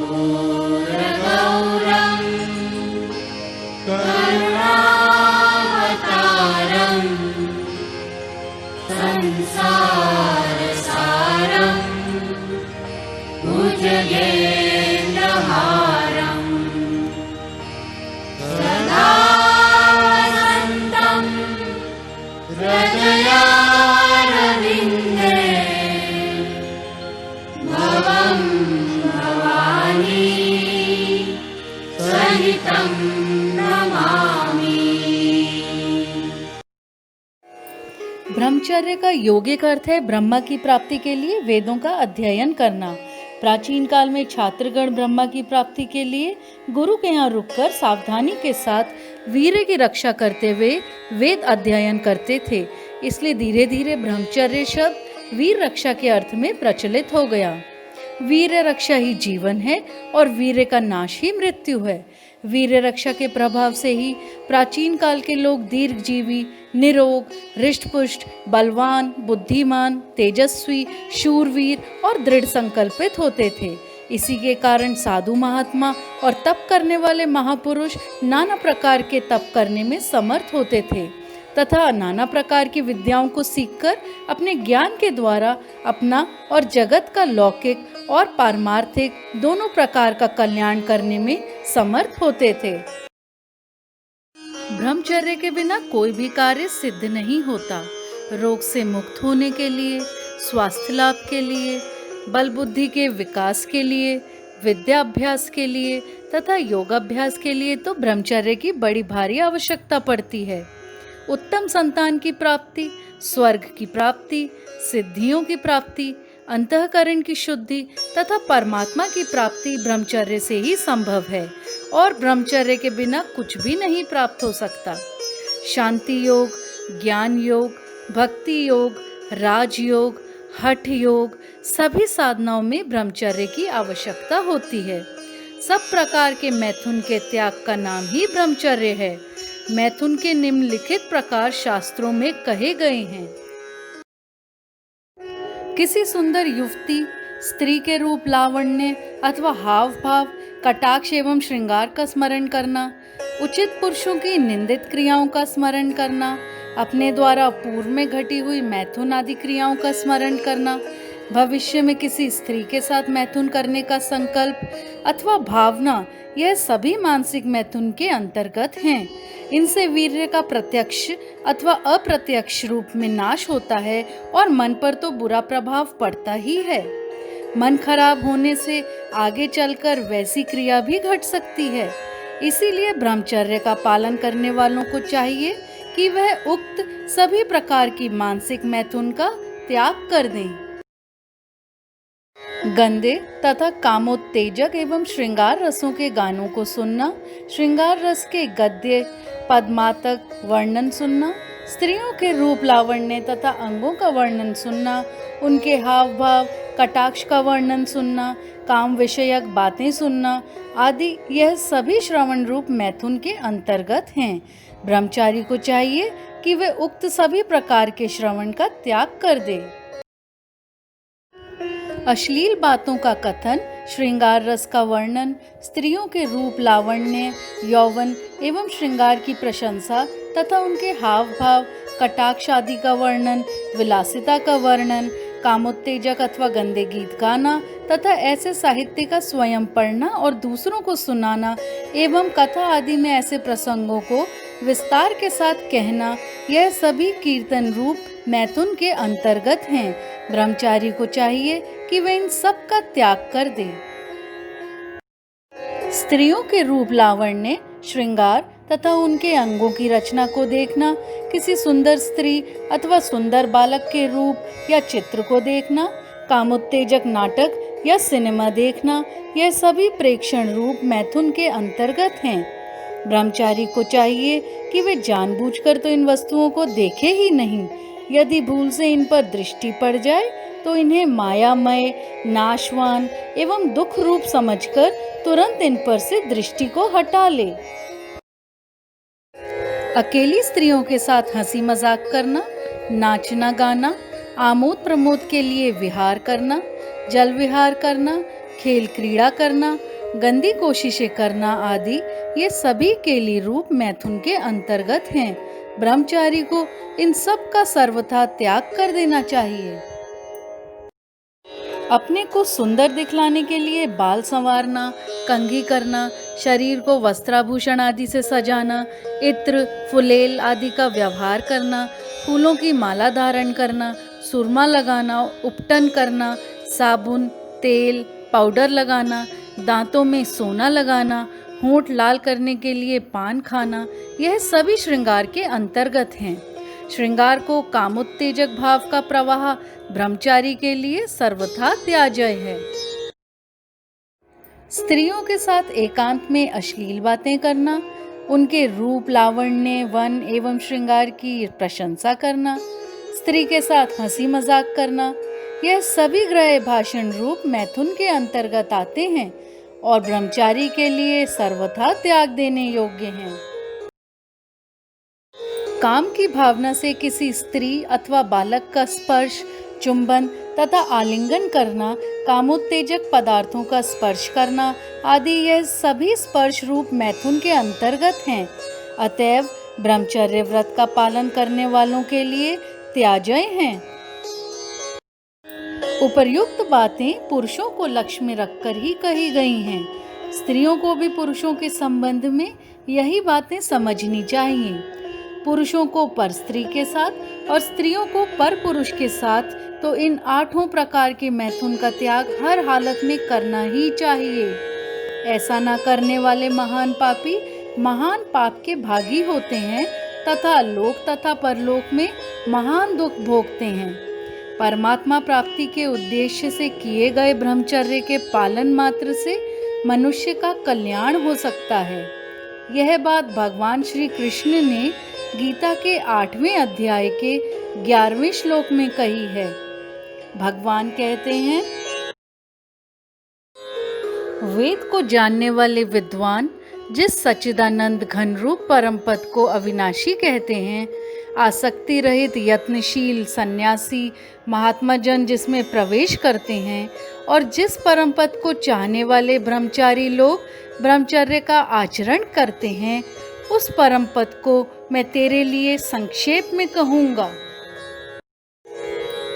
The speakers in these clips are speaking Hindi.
कर्पूरगौरं करुणावतारं संसारसारं भुजगेन्द्रहारं सदा वसन्तं हृदयारविन्दे भवं भवानी सहितं नमामि। ब्रह्मचर्य का यौगिक अर्थ है ब्रह्मा की प्राप्ति के लिए वेदों का अध्ययन करना। प्राचीन काल में छात्रगण ब्रह्मा की प्राप्ति के लिए गुरु के यहाँ रुककर सावधानी के साथ वीर्य की रक्षा करते हुए वेद अध्ययन करते थे। इसलिए धीरे धीरे ब्रह्मचर्य शब्द वीर रक्षा के अर्थ में प्रचलित हो गया। वीर्य रक्षा ही जीवन है और वीर्य का नाश ही मृत्यु है। वीर्य रक्षा के प्रभाव से ही प्राचीन काल के लोग दीर्घजीवी, निरोग, हृष्टपुष्ट, बलवान, बुद्धिमान, तेजस्वी, शूरवीर और दृढ़ संकल्पित होते थे। इसी के कारण साधु महात्मा और तप करने वाले महापुरुष नाना प्रकार के तप करने में समर्थ होते थे तथा नाना प्रकार की विद्याओं को सीखकर अपने ज्ञान के द्वारा अपना और जगत का लौकिक और पारमार्थिक दोनों प्रकार का कल्याण करने में समर्थ होते थे। ब्रह्मचर्य के बिना कोई भी कार्य सिद्ध नहीं होता। रोग से मुक्त होने के लिए, स्वास्थ्य लाभ के लिए, बल बुद्धि के विकास के लिए, विद्याभ्यास के लिए तथा योगाभ्यास के लिए तो ब्रह्मचर्य की बड़ी भारी आवश्यकता पड़ती है। उत्तम संतान की प्राप्ति, स्वर्ग की प्राप्ति, सिद्धियों की प्राप्ति, अंतःकरण की शुद्धि तथा परमात्मा की प्राप्ति ब्रह्मचर्य से ही संभव है और ब्रह्मचर्य के बिना कुछ भी नहीं प्राप्त हो सकता। शांति योग, ज्ञान योग, भक्ति योग, राजयोग, हठ योग सभी साधनाओं में ब्रह्मचर्य की आवश्यकता होती है। सब प्रकार के मैथुन के त्याग का नाम ही ब्रह्मचर्य है। मैथुन के निम्नलिखित प्रकार शास्त्रों में कहे गए हैं। किसी सुंदर युवती, स्त्री के रूप, लावण्य अथवा हाव भाव, कटाक्ष एवं श्रृंगार का स्मरण करना, उचित पुरुषों की निंदित क्रियाओं का स्मरण करना, अपने द्वारा पूर्व में घटी हुई मैथुन आदि क्रियाओं का स्मरण करना, भविष्य में किसी स्त्री के साथ मैथुन करने का संकल्प अथवा भावना, यह सभी मानसिक मैथुन के अंतर्गत हैं। इनसे वीर्य का प्रत्यक्ष अथवा अप्रत्यक्ष रूप में नाश होता है और मन पर तो बुरा प्रभाव पड़ता ही है। मन खराब होने से आगे चलकर वैसी क्रिया भी घट सकती है। इसीलिए ब्रह्मचर्य का पालन करने वालों को चाहिए कि वह उक्त सभी प्रकार की मानसिक मैथुन का त्याग कर दें। गंदे तथा कामोत्तेजक एवं श्रृंगार रसों के गानों को सुनना, श्रृंगार रस के गद्य पद्मातक वर्णन सुनना, स्त्रियों के रूप लावण्य तथा अंगों का वर्णन सुनना, उनके हाव भाव, कटाक्ष का वर्णन सुनना, काम विषयक बातें सुनना आदि, यह सभी श्रवण रूप मैथुन के अंतर्गत हैं। ब्रह्मचारी को चाहिए कि वे उक्त सभी प्रकार के श्रवण का त्याग कर दे। अश्लील बातों का कथन, श्रृंगार रस का वर्णन, स्त्रियों के रूप लावण्य, यौवन एवं श्रृंगार की प्रशंसा तथा उनके हाव भाव, कटाक्ष आदि का वर्णन, विलासिता का वर्णन, कामोत्तेजक अथवा गंदे गीत गाना तथा ऐसे साहित्य का स्वयं पढ़ना और दूसरों को सुनाना एवं कथा आदि में ऐसे प्रसंगों को विस्तार के साथ कहना, यह सभी कीर्तन रूप मैथुन के अंतर्गत हैं। ब्रह्मचारी को चाहिए कि वे इन सब का त्याग कर दें। स्त्रियों के रूप लावण्य, श्रृंगार तथा उनके अंगों की रचना को देखना, किसी सुंदर स्त्री अथवा सुंदर बालक के रूप या चित्र को देखना, कामोत्तेजक नाटक या सिनेमा देखना, यह सभी प्रेक्षण रूप मैथुन के अंतर्गत हैं। ब्रह्मचारी को चाहिए कि वे जानबूझकर तो इन वस्तुओं को देखे ही नहीं। यदि भूल से इन पर दृष्टि पड़ जाए तो इन्हें मायामय, नाशवान एवं दुख रूप समझकर तुरंत इन पर से दृष्टि को हटा ले। अकेली स्त्रियों के साथ हंसी मजाक करना, नाचना गाना, आमोद प्रमोद के लिए विहार करना, जल विहार करना, खेल क्रीड़ा करना गंदी कोशिशें करना आदि ये सभी केली रूप मैथुन के अंतर्गत हैं। ब्रह्मचारी को इन सब का सर्वथा त्याग कर देना चाहिए। अपने को सुंदर दिखलाने के लिए बाल संवारना, कंघी करना, शरीर को वस्त्राभूषण आदि से सजाना, इत्र, फुलेल आदि का व्यवहार करना, फूलों की माला धारण करना, सुरमा लगाना, उपटन करना, साबुन, तेल, पाउडर लगाना, दांतों में सोना लगाना, होंठ लाल करने के लिए पान खाना, यह सभी श्रृंगार के अंतर्गत हैं। श्रृंगार को कामोत्तेजक भाव का प्रवाह ब्रह्मचारी के लिए सर्वथा त्याज्य है। स्त्रियों के साथ एकांत में अश्लील बातें करना, उनके रूप, लावण्य, वन एवं श्रृंगार की प्रशंसा करना, स्त्री के साथ हंसी मजाक करना, यह सभी ग्रह भाषण रूप मैथुन के अंतर्गत आते हैं और ब्रह्मचारी के लिए सर्वथा त्याग देने योग्य हैं। काम की भावना से किसी स्त्री अथवा बालक का स्पर्श, चुंबन तथा आलिंगन करना, कामोत्तेजक पदार्थों का स्पर्श करना आदि यह सभी स्पर्श रूप मैथुन के अंतर्गत हैं। अतएव ब्रह्मचर्य व्रत का पालन करने वालों के लिए त्याज्य हैं। उपर्युक्त बातें पुरुषों को लक्ष्य में रखकर ही कही गई हैं। स्त्रियों को भी पुरुषों के संबंध में यही बातें समझनी चाहिए। पुरुषों को पर स्त्री के साथ और स्त्रियों को पर पुरुष के साथ तो इन 8 प्रकार के मैथुन का त्याग हर हालत में करना ही चाहिए। ऐसा न करने वाले महान पापी महान पाप के भागी होते हैं तथा लोक तथा परलोक में महान दुख भोगते हैं। परमात्मा प्राप्ति के उद्देश्य से किए गए ब्रह्मचर्य के पालन मात्र से मनुष्य का कल्याण हो सकता है। यह बात भगवान श्री कृष्ण ने गीता के 8वें अध्याय के 11वें श्लोक में कही है। भगवान कहते हैं, वेद को जानने वाले विद्वान जिस सच्चिदानंद घन रूप परम पद को अविनाशी कहते हैं, आसक्ति रहित यत्नशील सन्यासी महात्मा जन जिसमें प्रवेश करते हैं और जिस परम पद को चाहने वाले ब्रह्मचारी लोग ब्रह्मचर्य का आचरण करते हैं, उस परम पद को मैं तेरे लिए संक्षेप में कहूँगा।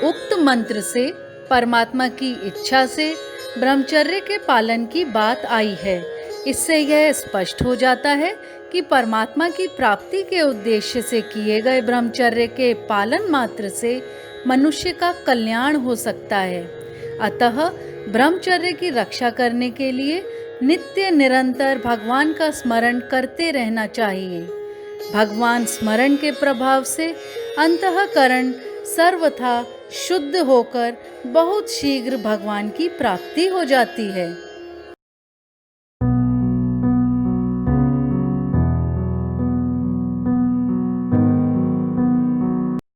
उक्त मंत्र से परमात्मा की इच्छा से ब्रह्मचर्य के पालन की बात आई है। इससे यह स्पष्ट हो जाता है कि परमात्मा की प्राप्ति के उद्देश्य से किए गए ब्रह्मचर्य के पालन मात्र से मनुष्य का कल्याण हो सकता है। अतः ब्रह्मचर्य की रक्षा करने के लिए नित्य निरंतर भगवान का स्मरण करते रहना चाहिए। भगवान स्मरण के प्रभाव से अंतःकरण सर्वथा शुद्ध होकर बहुत शीघ्र भगवान की प्राप्ति हो जाती है।